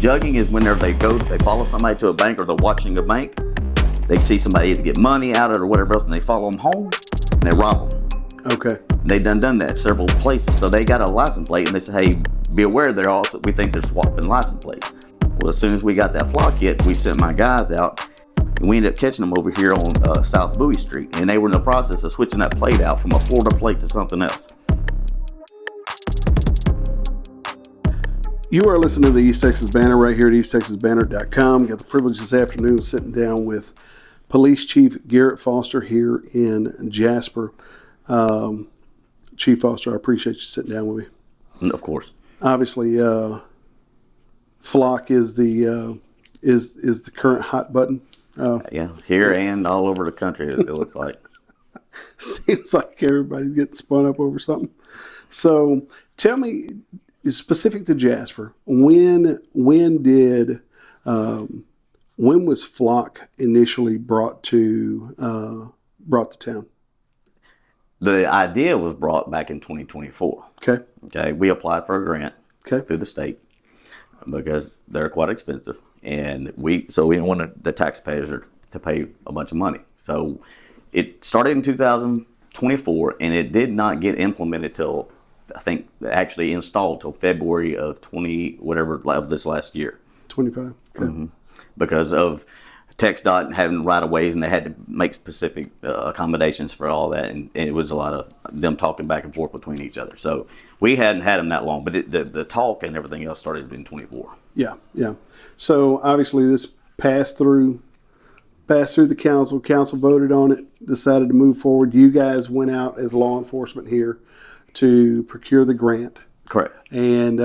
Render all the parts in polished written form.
Jugging is whenever they follow somebody to a bank or they're watching a bank. They see somebody either get money out of it or whatever else, and they follow them home and they rob them. Okay. They done that several places. So they got a license plate and they said, hey, be aware we think they're swapping license plates. Well, as soon as we got that flock hit, we sent my guys out and we ended up catching them over here on South Bowie Street. And they were in the process of switching that plate out from a Florida plate to something else. You are listening to the East Texas Banner right here at easttexasbanner.com. Got the privilege this afternoon of sitting down with Police Chief Garrett Foster here in Jasper. Chief Foster, I appreciate you sitting down with me. Of course. Obviously, flock is the current hot button. Yeah, here and all over the country, it looks like. Seems like everybody's getting spun up over something. So tell me, specific to Jasper, when was flock initially brought to town? The idea was brought back in 2024. Okay. We applied for a grant through the state because they're quite expensive, and we didn't want the taxpayers to pay a bunch of money. So it started in 2024, and it did not get implemented till, I think, actually installed till February of this last year. 25. Okay. Mm-hmm. Because of TxDOT having right of ways, and they had to make specific accommodations for all that, and it was a lot of them talking back and forth between each other. So we hadn't had them that long, but the talk and everything else started in 24. Yeah. So obviously this passed through the council. Council voted on it, decided to move forward. You guys went out as law enforcement here to procure the grant. Correct. And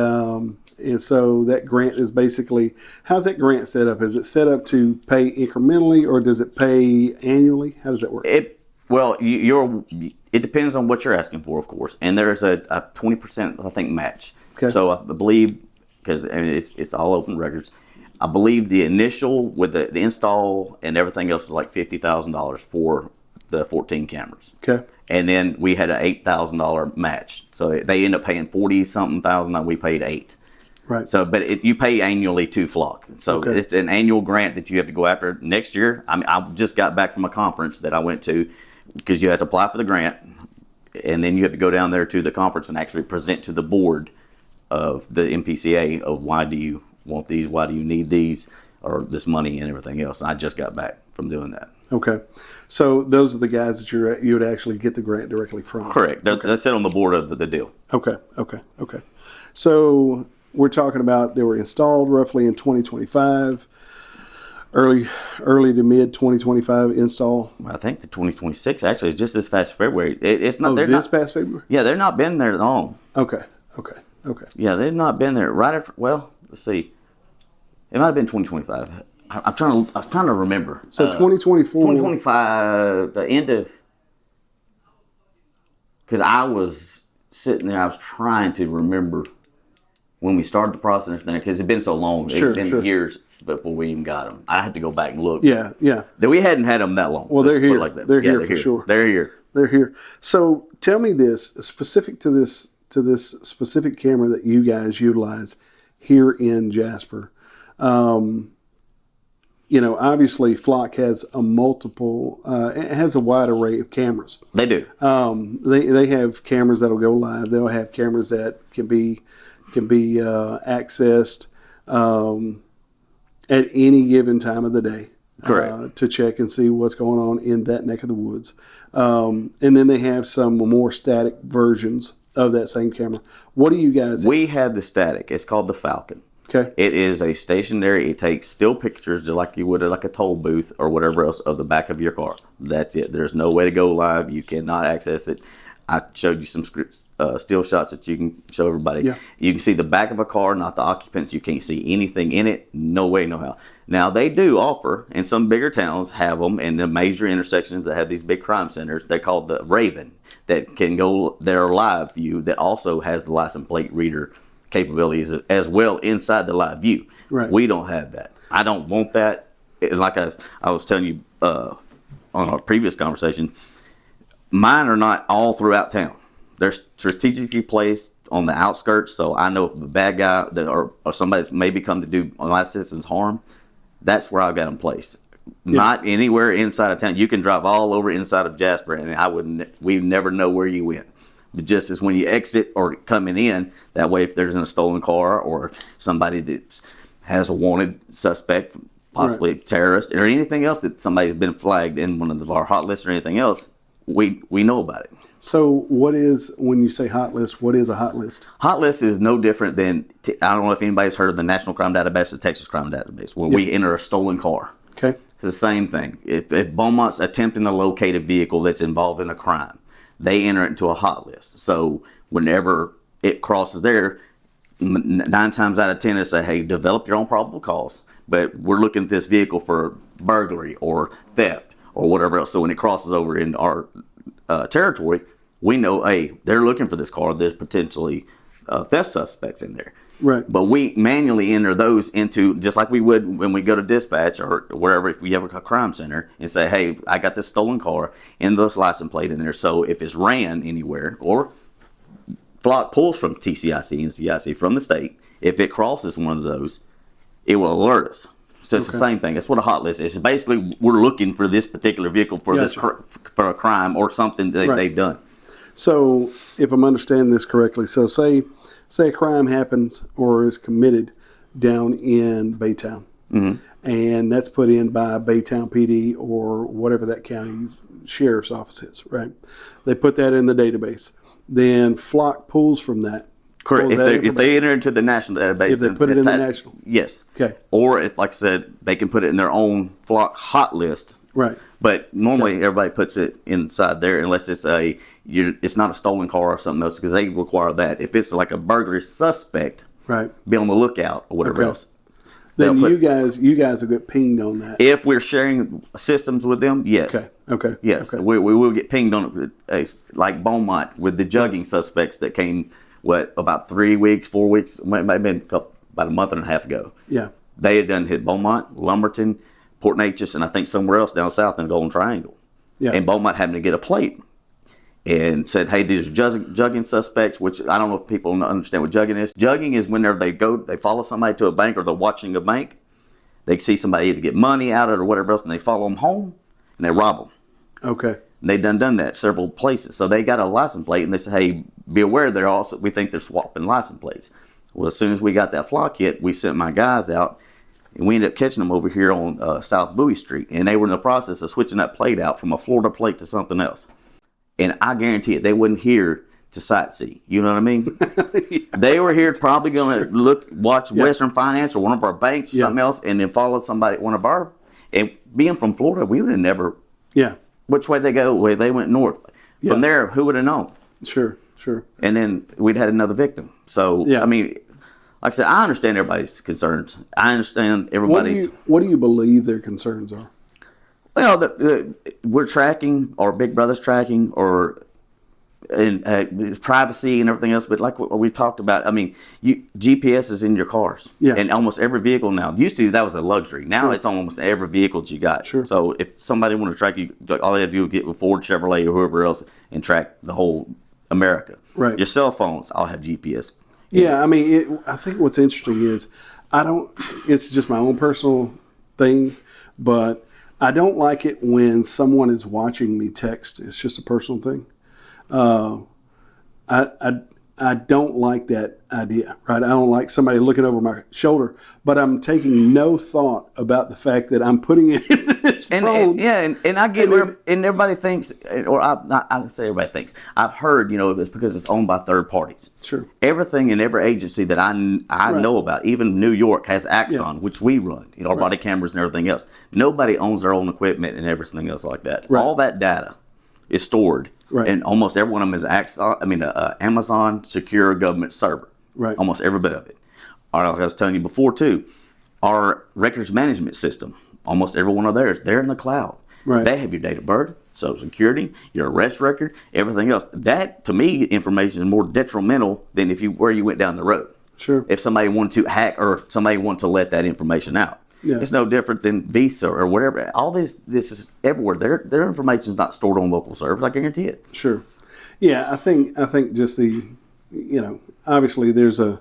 so that grant is basically, how's that grant set up? Is it set up to pay incrementally, or does it pay annually? How does that work? It depends on what you're asking for, of course. And there's a 20%, I think, match. Okay. So I believe, because it's all open records, I believe the initial with the install and everything else was like $50,000 for the 14 cameras. Okay. And then we had an $8,000 match. So they end up paying 40-something thousand, and we paid $8,000. Right. So, but you pay annually to flock. So It's an annual grant that you have to go after next year. I just got back from a conference that I went to, because you have to apply for the grant, and then you have to go down there to the conference and actually present to the board of the MPCA of why do you want these, why do you need these, or this money and everything else. And I just got back from doing that. Okay. So those are the guys that you would actually get the grant directly from? Correct. They sit on the board of the deal. Okay. So we're talking about they were installed roughly in 2025, early to mid 2025 install. I think the 2026 actually is just this past February. It's not. Past February? Yeah, they're not been there long. Okay. Yeah, they've not been there right after. Well, let's see. It might have been 2025. I'm trying to remember. So 2024. 2025, the end of. Because I was sitting there, I was trying to remember when we started the process, because it'd been so long. It's been years before we even got them. I had to go back and look. Yeah. That we hadn't had them that long. Well, they're here. Like that. They're here for sure. They're here. So tell me this, specific to this specific camera that you guys utilize here in Jasper. Obviously Flock has it has a wide array of cameras. They do. They have cameras that'll go live. They'll have cameras that can be accessed at any given time of the day. Correct. To check and see what's going on in that neck of the woods. And then they have some more static versions of that same camera. What do you guys have? We have the static. It's called the Falcon. Okay. It is a stationary. It takes still pictures just like you would at like a toll booth or whatever else of the back of your car. That's it. There's no way to go live. You cannot access it. I showed you some still shots that you can show everybody. Yeah. You can see the back of a car, not the occupants. You can't see anything in it. No way, no how. Now, they do offer, in some bigger towns, have them in the major intersections that have these big crime centers. They're called the Raven, that can go their live view, that also has the license plate reader capabilities as well inside the live view. Right. We don't have that. I don't want that. Like I was telling you on our previous conversation, mine are not all throughout town. They're strategically placed on the outskirts, so I know if a bad guy or somebody that's maybe come to do my citizens harm, that's where I've got them placed. Not anywhere inside of town. You can drive all over inside of Jasper, and we never know where you went. But just as when you exit or coming in, that way if there's a stolen car or somebody that has a wanted suspect, possibly a terrorist, or anything else that somebody's been flagged in one of our hot lists or anything else, we know about it. So what is, when you say hot list, what is a hot list? Hot list is no different than, I don't know if anybody's heard of the National Crime Database, the Texas Crime Database, where we enter a stolen car. Okay. It's the same thing. If Beaumont's attempting to locate a vehicle that's involved in a crime, they enter it into a hot list. So whenever it crosses there, 9 times out of 10 they say, hey, develop your own probable cause. But we're looking at this vehicle for burglary or theft or whatever else. So when it crosses over in our territory, we know, hey, they're looking for this car. There's potentially theft suspects in there. Right. But we manually enter those into, just like we would when we go to dispatch or wherever, if we have a crime center, and say, hey, I got this stolen car and this license plate in there. So if it's ran anywhere or Flock pulls from TCIC and CIC from the state, if it crosses one of those, it will alert us. So it's the same thing. That's what a hot list is. It's basically, we're looking for this particular vehicle for for a crime or something that they've done. So if I'm understanding this correctly, so say a crime happens or is committed down in Baytown, and that's put in by Baytown PD or whatever that county sheriff's office is, right? They put that in the database. Then Flock pulls from that. Correct. If they enter into the national database. If they put it in the national. Yes. Okay. Or if, like I said, they can put it in their own Flock hot list. Right. But normally everybody puts it inside there unless it's it's not a stolen car or something else, because they require that. If it's like a burglary suspect, be on the lookout or whatever else. Then you guys will get pinged on that. If we're sharing systems with them, yes. Okay. Yes. Okay. We will get pinged on it, like Beaumont with the jugging suspects that came, about 3 weeks, 4 weeks, might have been about a month and a half ago. Yeah. They had done hit Beaumont, Lumberton, Port Neches, and I think somewhere else down south in the Golden Triangle. Yeah. And Beaumont happened to get a plate and said, hey, these are jugging suspects, which I don't know if people understand what jugging is. Jugging is whenever they follow somebody to a bank or they're watching a bank. They see somebody either get money out of it or whatever else, and they follow them home and they rob them. Okay. And they've done that several places. So they got a license plate and they said, hey, be aware we think they're swapping license plates. Well, as soon as we got that Flock hit, we sent my guys out. And we ended up catching them over here on South Bowie Street. And they were in the process of switching that plate out from a Florida plate to something else. And I guarantee it, they wasn't here to sightsee. You know what I mean? They were here probably going to watch Western Finance or one of our banks or something else, and then follow one of our. And being from Florida, we would have never. Yeah. Which way they go? Well, they went north. From there, who would have known? Sure. And then we'd had another victim. So, I mean, like I said, I understand everybody's concerns. I understand everybody's. What do you believe their concerns are? Well, we're tracking, or Big Brother's tracking, or privacy and everything else. But like what we talked about, I mean, GPS is in your cars. Yeah. And almost every vehicle now. Used to, that was a luxury. Now it's almost every vehicle that you got. Sure. So if somebody want to track you, all they have to do is get with Ford, Chevrolet, or whoever else and track the whole America. Right. Your cell phones all have GPS. Yeah, I mean, I think what's interesting is it's just my own personal thing, but I don't like it when someone is watching me text. It's just a personal thing. I don't like that idea, right? I don't like somebody looking over my shoulder, but I'm taking no thought about the fact that I'm putting it in this phone. And I get it, and everybody thinks, or I say everybody thinks, I've heard, it's because it's owned by third parties. Sure. Everything in every agency that I know about, even New York has Axon, which we run, our body cameras and everything else. Nobody owns their own equipment and everything else like that. Right. All that data is stored. Right. And almost every one of them is Amazon secure government server. Right. Almost every bit of it. Like I was telling you before too, our records management system, almost every one of theirs, they're in the cloud. Right. They have your date of birth, social security, your arrest record, everything else. That, to me, information is more detrimental than where you went down the road. Sure. If somebody wanted to hack or somebody wanted to let that information out. Yeah. It's no different than Visa or whatever. All this is everywhere. Their information is not stored on local servers. I guarantee it. Sure. Yeah, I think just obviously there's a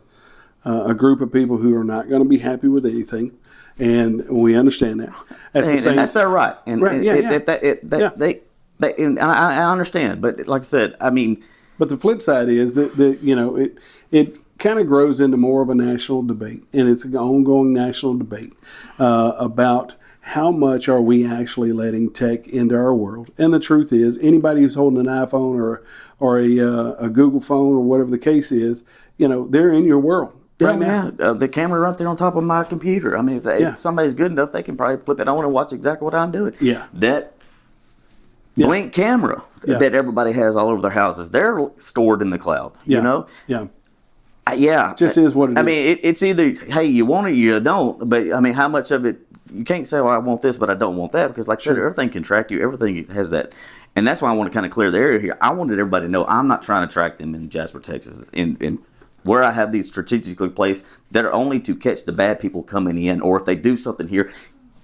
group of people who are not going to be happy with anything, and we understand that. And that's their right. And, Right, and yeah, yeah. and I understand, but like I said, I mean, But the flip side is that it kind of grows into more of a national debate, and it's an ongoing national debate about how much are we actually letting tech into our world. And the truth is, anybody who's holding an iPhone or a Google phone or whatever the case is, they're in your world right now. yeah, the camera right there on top of my computer. I mean, if somebody's good enough, they can probably flip it on and watch exactly what I'm doing. Yeah. That Blink camera that everybody has all over their houses, they're stored in the cloud. You know. Yeah. Yeah, just is what it is. I mean, it's either, hey, you want it or you don't. But I mean, how much of it, you can't say, well, I want this, but I don't want that, because like I said, everything can track you. Everything has that. And that's why I want to kind of clear the area here. I wanted everybody to know I'm not trying to track them in Jasper, Texas, in where I have these strategically placed that are only to catch the bad people coming in, or if they do something here,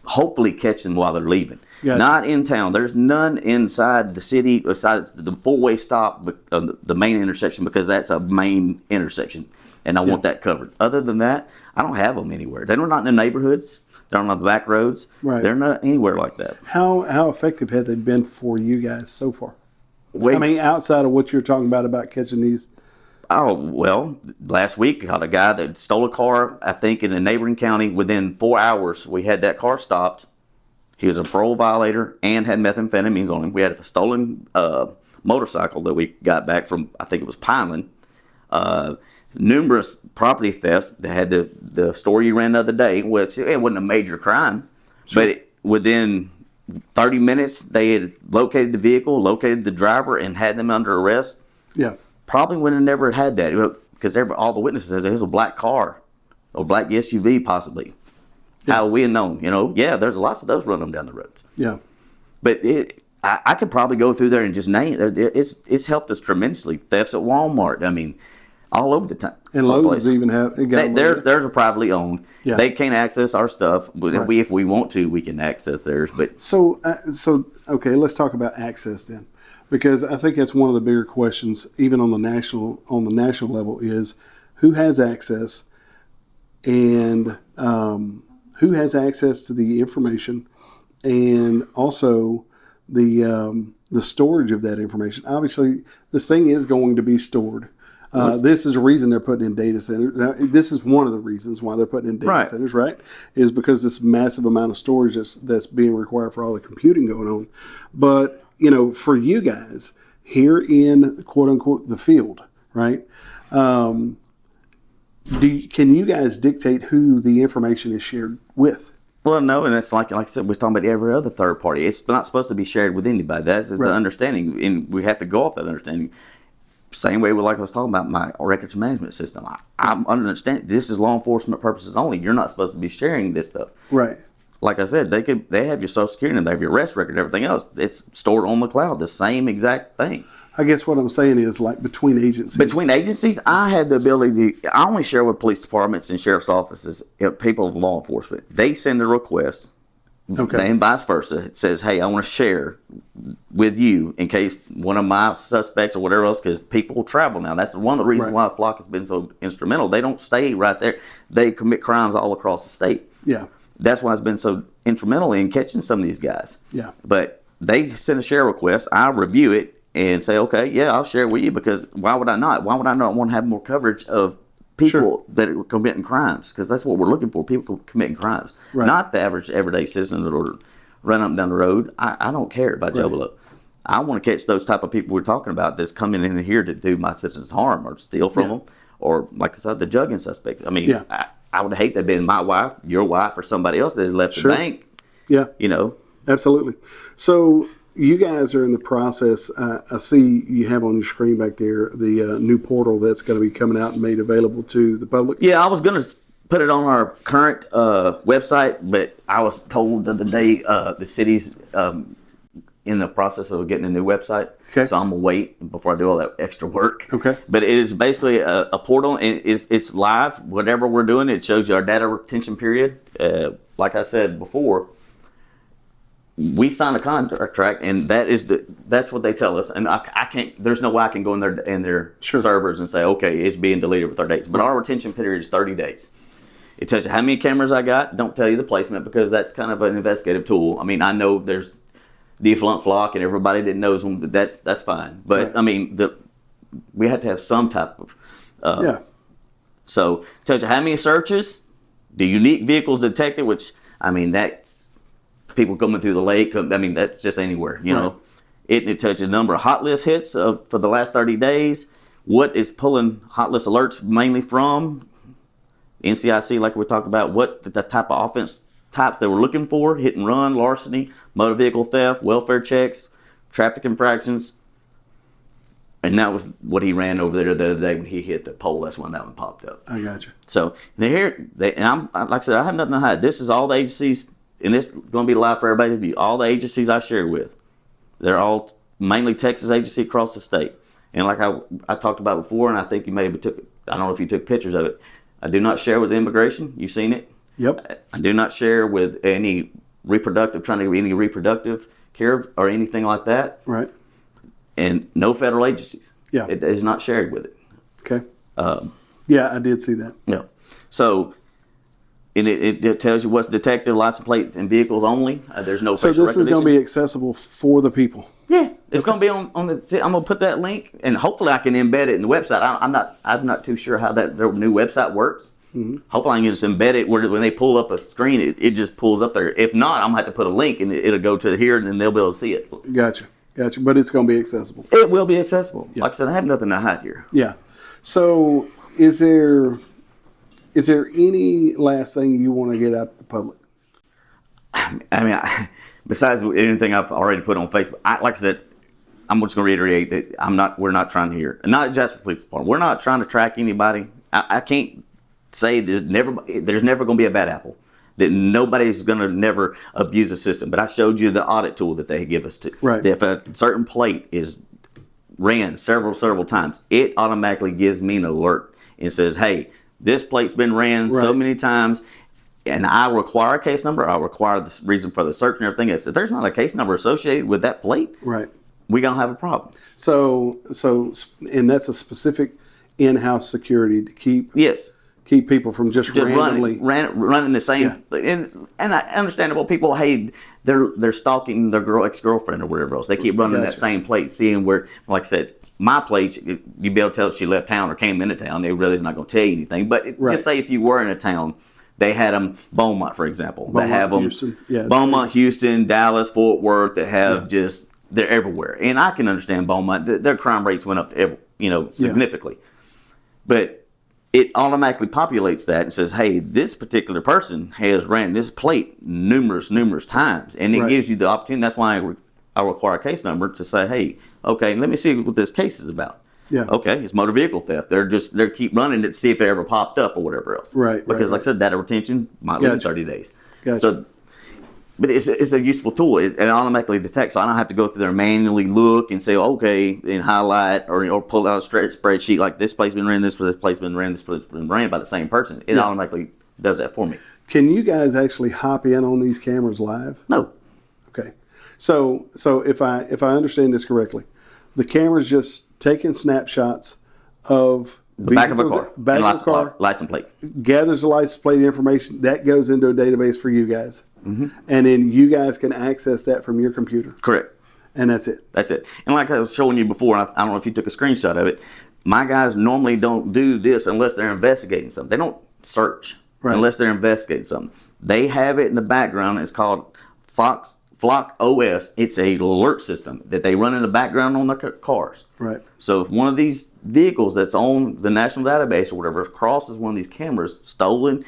hopefully catch them while they're leaving. Gotcha. Not in town. There's none inside the city besides the four-way stop, the main intersection, because that's a main intersection, and I want that covered. Other than that, I don't have them anywhere. They're not in the neighborhoods. They're on the back roads. Right. They're not anywhere like that. How effective have they been for you guys so far? I mean, outside of what you're talking about catching these. Oh, well, last week I got a guy that stole a car, I think, in a neighboring county. Within 4 hours, we had that car stopped. He was a parole violator and had methamphetamines on him. We had a stolen motorcycle that we got back from, I think it was Pineland. Numerous property thefts. They had the story you ran the other day, which it wasn't a major crime, but within 30 minutes, they had located the vehicle, located the driver, and had them under arrest. Yeah. Probably would have never had that, because all the witnesses said it was a black car, or black SUV possibly. Yeah. How we had known, there's lots of those running down the roads. Yeah. But I could probably go through there and just name it. It's helped us tremendously. Thefts at Walmart, I mean, all over the time. And Lowe's even have. Theirs are privately owned. Yeah. They can't access our stuff, but if we want to, we can access theirs. But so okay, let's talk about access then, because I think that's one of the bigger questions, even on the national level, is who has access, and who has access to the information, and also the storage of that information. Obviously, this thing is going to be stored. This is a reason they're putting in data centers. Now, this is one of the reasons why they're putting in data centers, right? Is because this massive amount of storage that's being required for all the computing going on. But, for you guys here in quote unquote the field, right? Can you guys dictate who the information is shared with? Well, no, and it's like I said, we're talking about every other third party. It's not supposed to be shared with anybody. That's the understanding, and we have to go off that understanding. Same way with, like I was talking about, my records management system. I'm understanding this is law enforcement purposes only. You're not supposed to be sharing this stuff. Right. Like I said, they have your Social Security and they have your arrest record and everything else. It's stored on the cloud, the same exact thing. I guess what I'm saying is, like, between agencies. Between agencies, I had the ability to. I only share with police departments and sheriff's offices, people of law enforcement. They send a request. Okay. And vice versa. It says, hey, I want to share with you in case one of my suspects or whatever else, because people travel now. That's one of the reasons why Flock has been so instrumental. They don't stay right there. They commit crimes all across the state. Yeah. That's why it's been so instrumental in catching some of these guys. Yeah. But they send a share request. I review it and say, okay, yeah, I'll share it with you, because why would I not? Why would I not want to have more coverage of people that are committing crimes? Because that's what we're looking for, people committing crimes. Not the average everyday citizen that are running up and down the road. I don't care about Jobelo. I want to catch those type of people we're talking about that's coming in here to do my citizens harm or steal from them, or like I said, the jugging suspects. I mean, I would hate to have been my wife, your wife, or somebody else that had left the bank. Yeah. Absolutely. So you guys are in the process. I see you have on your screen back there the new portal that's going to be coming out and made available to the public. Yeah, I was going to put it on our current website, but I was told the other day the city's in the process of getting a new website. Okay. So I'm going to wait before I do all that extra work. Okay. But it is basically a portal, and it's live. Whatever we're doing, it shows you our data retention period. Like I said before, we sign a contract, and that's what they tell us. And I can't. There's no way I can go in their Sure. servers and say, okay, it's being deleted for 30 days. But our retention period is 30 days. It tells you how many cameras I got. Don't tell you the placement because that's kind of an investigative tool. I mean, I know there's default flock and everybody that knows them, but that's fine. But Right. I mean, we have to have some type of. Yeah. So it tells you how many searches, the unique vehicles detected, which I mean that. People coming through the lake. I mean, that's just anywhere, you know. It tells you the number of hot list hits for the last 30 days. What is pulling hot list alerts mainly from? NCIC, like we talked about. What the type of offense types they were looking for: hit and run, larceny, motor vehicle theft, welfare checks, traffic infractions. And that was what he ran over there the other day when he hit the pole. That's when that one popped up. I got you. So and like I said, I have nothing to hide. This is all the agencies. And it's going to be live for everybody to view. All the agencies I shared with, they're all mainly Texas agency across the state. And like I talked about before, and I think you maybe I don't know if you took pictures of it. I do not share with immigration. You've seen it. Yep. I do not share with any trying to get any reproductive care or anything like that. Right. And no federal agencies. Yeah. It is not shared with it. Okay. Yeah, I did see that. Yeah. So. And it tells you what's detected, license plate, and vehicles only. There's no. So facial this is going to be accessible for the people. Yeah, it's going to be on the. I'm going to put that link, and hopefully I can embed it in the website. I'm not too sure how their new website works. Mm-hmm. Hopefully I can just embed it where when they pull up a screen, it just pulls up there. If not, I'm going to have to put a link, and it'll go to here, and then they'll be able to see it. Gotcha. But it's going to be accessible. It will be accessible. Yeah. Like I said, I have nothing to hide here. Yeah. So is there any last thing you want to get out to the public? I mean, besides anything I've already put on Facebook, like I said, I'm just going to reiterate that we're not trying to hear, not Jasper Police Department. We're not trying to track anybody. I can't say that there's never going to be a bad apple, that nobody's going to never abuse the system. But I showed you the audit tool that they give us to. Right. That if a certain plate is ran several times, it automatically gives me an alert and says, hey, this plate's been ran so many times, and I require a case number. I require the reason for the search and everything else. If there's not a case number associated with that plate, right, we're going to have a problem. So, and that's a specific in-house security to keep people from just randomly running the same. Yeah. And I understandable. People, hey, they're stalking their ex-girlfriend or whatever else. They keep running that same plate, seeing where, like I said, my plates, you'd be able to tell if she left town or came into town. They really not going to tell you anything. But just say if you were in a town, they had them, Beaumont, for example. They have them, Houston. Yeah, Beaumont, Houston, Dallas, Fort Worth, that have they're everywhere. And I can understand Beaumont. Their crime rates went up, significantly. But it automatically populates that and says, hey, this particular person has ran this plate numerous times. And it gives you the opportunity. That's why I require a case number to say, hey, okay, let me see what this case is about. Yeah. Okay, it's motor vehicle theft. They keep running it to see if it ever popped up or whatever else. Right. Because like I said, data retention might lose 30 days. Gotcha. So, but it's a useful tool. It automatically detects, so I don't have to go through there and manually look and say, okay, and highlight or pull out a spreadsheet like this place been ran, this place been ran, this place been ran by the same person. It automatically does that for me. Can you guys actually hop in on these cameras live? No. Okay. So if I understand this correctly, the camera's just taking snapshots of the back of a car, license plate, gathers the license plate information that goes into a database for you guys, and then you guys can access that from your computer. Correct. And that's it. That's it. And like I was showing you before, I don't know if you took a screenshot of it. My guys normally don't do this unless they're investigating something. They don't search unless they're investigating something. They have it in the background. It's called Flock OS. It's a alert system that they run in the background on their cars. Right. So if one of these vehicles that's on the national database or whatever crosses one of these cameras, stolen,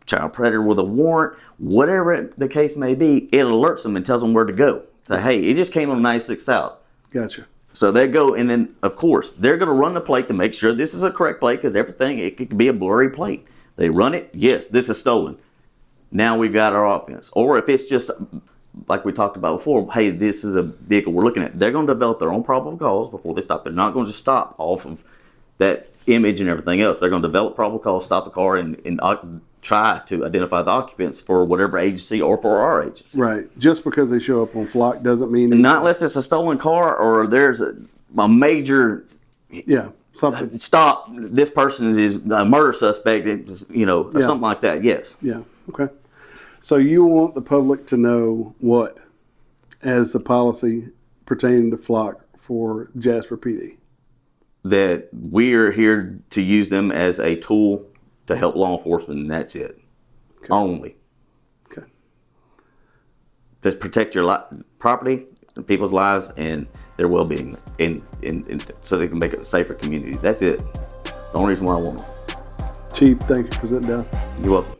child predator with a warrant, whatever the case may be, it alerts them and tells them where to go. Say, hey, it just came on 96 South. Gotcha. So they go, and then of course they're going to run the plate to make sure this is a correct plate, because it could be a blurry plate. They run it. Yes, this is stolen. Now we've got our offense. Or if it's just like we talked about before, hey, this is a vehicle we're looking at. They're going to develop their own probable cause before they stop. They're not going to just stop off of that image and everything else. They're going to develop probable cause, stop the car, and try to identify the occupants for whatever agency or for our agency. Right. Just because they show up on flock doesn't mean Not unless it's a stolen car or there's a major something. stop. This person is a murder suspect, or something like that. Yes. Yeah. Okay. So you want the public to know what as the policy pertaining to flock for Jasper PD? That we are here to use them as a tool to help law enforcement, and that's it. Okay. Only. Okay. To protect your property, people's lives, and their well-being, and so they can make it a safer community. That's it. The only reason why I want them. Chief, thank you for sitting down. You're welcome.